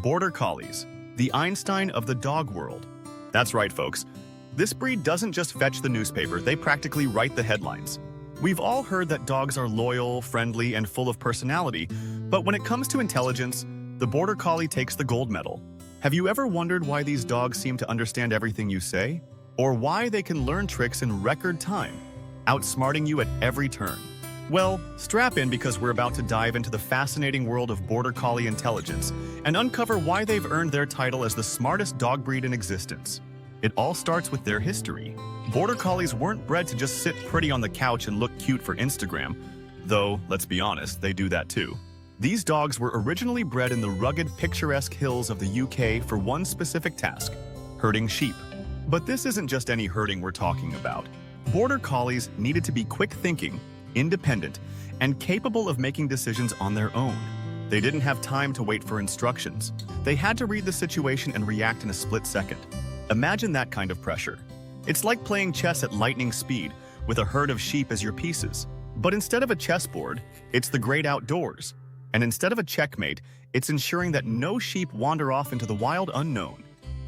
Border Collies, the Einstein of the dog world. That's right, folks. This breed doesn't just fetch the newspaper, they practically write the headlines. We've all heard that dogs are loyal, friendly, and full of personality, but when it comes to intelligence, the Border Collie takes the gold medal. Have you ever wondered why these dogs seem to understand everything you say? Or why they can learn tricks in record time, outsmarting you at every turn? Well, strap in because we're about to dive into the fascinating world of Border Collie intelligence and uncover why they've earned their title as the smartest dog breed in existence. It all starts with their history. Border Collies weren't bred to just sit pretty on the couch and look cute for Instagram, though, let's be honest, they do that too. These dogs were originally bred in the rugged, picturesque hills of the UK for one specific task: herding sheep. But this isn't just any herding we're talking about. Border Collies needed to be quick-thinking, independent, and capable of making decisions on their own. They didn't have time to wait for instructions. They had to read the situation and react in a split second. Imagine that kind of pressure. It's like playing chess at lightning speed with a herd of sheep as your pieces. But instead of a chessboard, it's the great outdoors. And instead of a checkmate, it's ensuring that no sheep wander off into the wild unknown.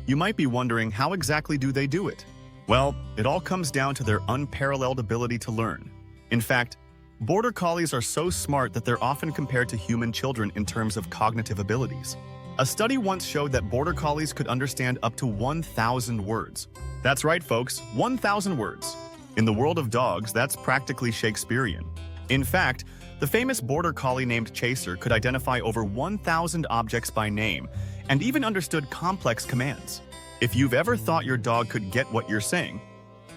You might be wondering, how exactly do they do it? Well, it all comes down to their unparalleled ability to learn. In fact, Border Collies are so smart that they're often compared to human children in terms of cognitive abilities. A study once showed that Border Collies could understand up to 1,000 words. That's right, folks, 1,000 words. In the world of dogs, that's practically Shakespearean. In fact, the famous Border Collie named Chaser could identify over 1,000 objects by name and even understood complex commands. If you've ever thought your dog could get what you're saying,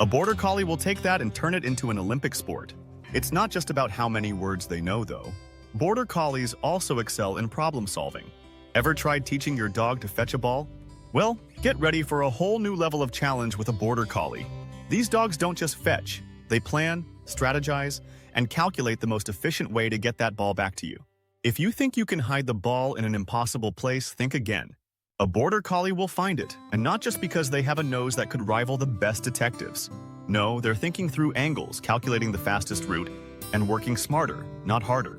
a Border Collie will take that and turn it into an Olympic sport. It's not just about how many words they know, though. Border Collies also excel in problem solving. Ever tried teaching your dog to fetch a ball? Well, get ready for a whole new level of challenge with a Border Collie. These dogs don't just fetch, they plan, strategize, and calculate the most efficient way to get that ball back to you. If you think you can hide the ball in an impossible place, think again. A Border Collie will find it, and not just because they have a nose that could rival the best detectives. No, they're thinking through angles, calculating the fastest route, and working smarter, not harder.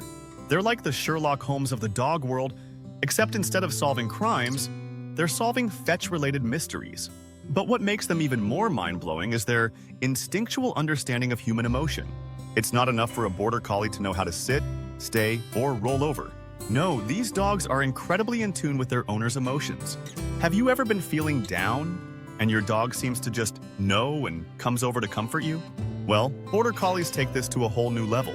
They're like the Sherlock Holmes of the dog world, except instead of solving crimes, they're solving fetch-related mysteries. But what makes them even more mind-blowing is their instinctual understanding of human emotion. It's not enough for a Border Collie to know how to sit, stay, or roll over. No, these dogs are incredibly in tune with their owner's emotions. Have you ever been feeling down, and your dog seems to just know and comes over to comfort you? Well, Border Collies take this to a whole new level.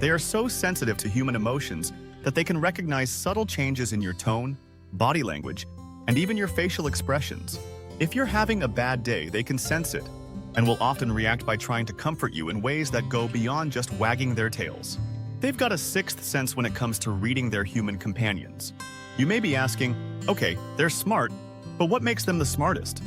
They are so sensitive to human emotions that they can recognize subtle changes in your tone, body language, and even your facial expressions. If you're having a bad day, they can sense it, and will often react by trying to comfort you in ways that go beyond just wagging their tails. They've got a sixth sense when it comes to reading their human companions. You may be asking, okay, they're smart, but what makes them the smartest?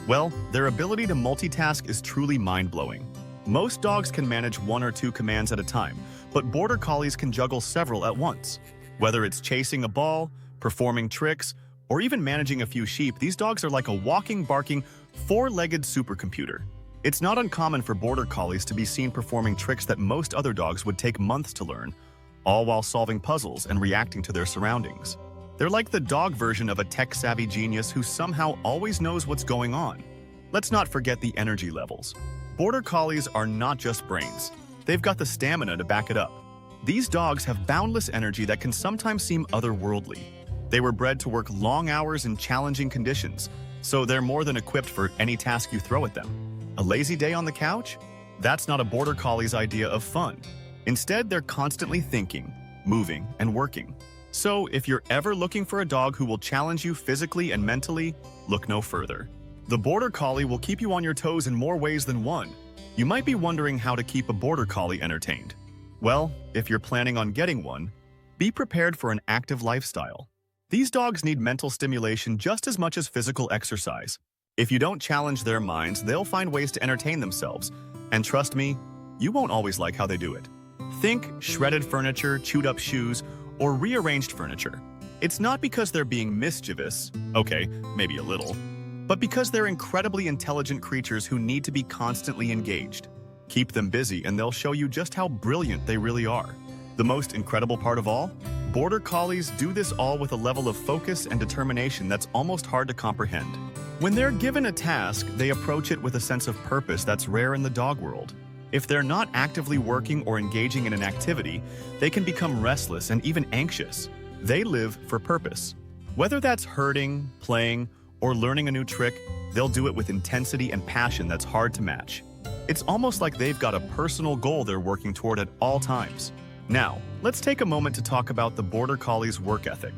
Well, their ability to multitask is truly mind-blowing. Most dogs can manage one or two commands at a time, but Border Collies can juggle several at once. Whether it's chasing a ball, performing tricks, or even managing a few sheep, these dogs are like a walking, barking, four-legged supercomputer. It's not uncommon for Border Collies to be seen performing tricks that most other dogs would take months to learn, all while solving puzzles and reacting to their surroundings. They're like the dog version of a tech-savvy genius who somehow always knows what's going on. Let's not forget the energy levels. Border Collies are not just brains. They've got the stamina to back it up. These dogs have boundless energy that can sometimes seem otherworldly. They were bred to work long hours in challenging conditions, so they're more than equipped for any task you throw at them. A lazy day on the couch? That's not a Border Collie's idea of fun. Instead, they're constantly thinking, moving, and working. So, if you're ever looking for a dog who will challenge you physically and mentally, look no further. The Border Collie will keep you on your toes in more ways than one. You might be wondering how to keep a Border Collie entertained. Well, if you're planning on getting one, be prepared for an active lifestyle. These dogs need mental stimulation just as much as physical exercise. If you don't challenge their minds, they'll find ways to entertain themselves. And trust me, you won't always like how they do it. Think shredded furniture, chewed up shoes, or rearranged furniture. It's not because they're being mischievous, okay, maybe a little, but because they're incredibly intelligent creatures who need to be constantly engaged. Keep them busy and they'll show you just how brilliant they really are. The most incredible part of all? Border Collies do this all with a level of focus and determination that's almost hard to comprehend. When they're given a task, they approach it with a sense of purpose that's rare in the dog world. If they're not actively working or engaging in an activity, they can become restless and even anxious. They live for purpose. Whether that's herding, playing, or learning a new trick, they'll do it with intensity and passion that's hard to match. It's almost like they've got a personal goal they're working toward at all times. Now, let's take a moment to talk about the Border Collie's work ethic.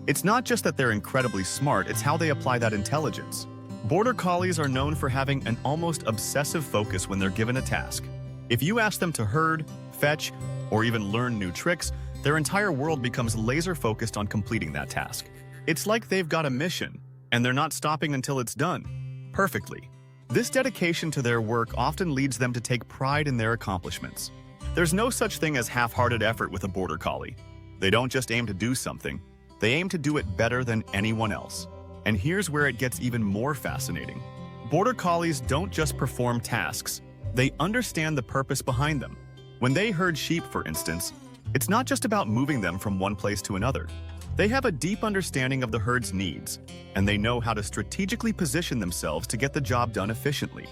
It's not just that they're incredibly smart, it's how they apply that intelligence. Border Collies are known for having an almost obsessive focus when they're given a task. If you ask them to herd, fetch, or even learn new tricks, their entire world becomes laser-focused on completing that task. It's like they've got a mission, and they're not stopping until it's done. Perfectly. This dedication to their work often leads them to take pride in their accomplishments. There's no such thing as half-hearted effort with a Border Collie. They don't just aim to do something, they aim to do it better than anyone else. And here's where it gets even more fascinating. Border Collies don't just perform tasks, they understand the purpose behind them. When they herd sheep, for instance, it's not just about moving them from one place to another. They have a deep understanding of the herd's needs, and they know how to strategically position themselves to get the job done efficiently.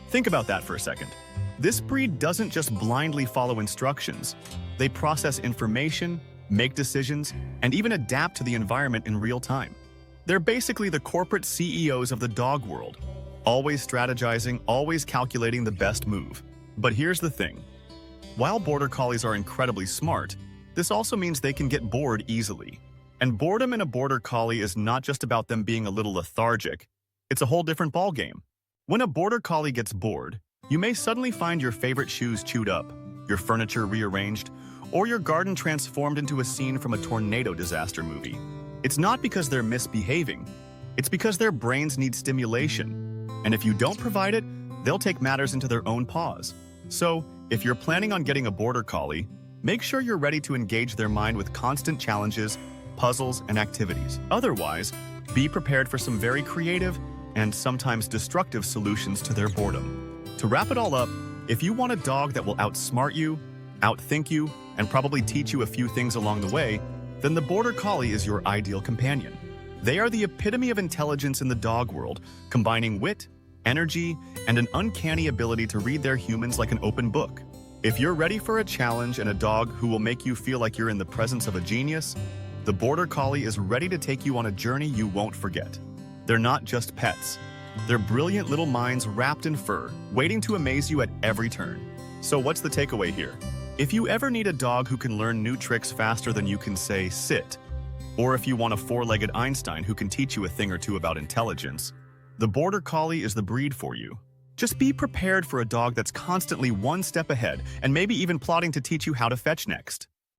Think about that for a second. This breed doesn't just blindly follow instructions. They process information, make decisions, and even adapt to the environment in real time. They're basically the corporate CEOs of the dog world, always strategizing, always calculating the best move. But here's the thing. While Border Collies are incredibly smart, this also means they can get bored easily. And boredom in a Border Collie is not just about them being a little lethargic. It's a whole different ballgame. When a Border Collie gets bored, you may suddenly find your favorite shoes chewed up, your furniture rearranged, or your garden transformed into a scene from a tornado disaster movie. It's not because they're misbehaving. It's because their brains need stimulation. And if you don't provide it, they'll take matters into their own paws. So, if you're planning on getting a Border Collie, make sure you're ready to engage their mind with constant challenges, puzzles, and activities. Otherwise, be prepared for some very creative and sometimes destructive solutions to their boredom. To wrap it all up, if you want a dog that will outsmart you, outthink you, and probably teach you a few things along the way, then the Border Collie is your ideal companion. They are the epitome of intelligence in the dog world, combining wit, energy, and an uncanny ability to read their humans like an open book. If you're ready for a challenge and a dog who will make you feel like you're in the presence of a genius, the Border Collie is ready to take you on a journey you won't forget. They're not just pets. They're brilliant little minds wrapped in fur, waiting to amaze you at every turn. So what's the takeaway here? If you ever need a dog who can learn new tricks faster than you can say, sit, or if you want a four-legged Einstein who can teach you a thing or two about intelligence, the Border Collie is the breed for you. Just be prepared for a dog that's constantly one step ahead and maybe even plotting to teach you how to fetch next.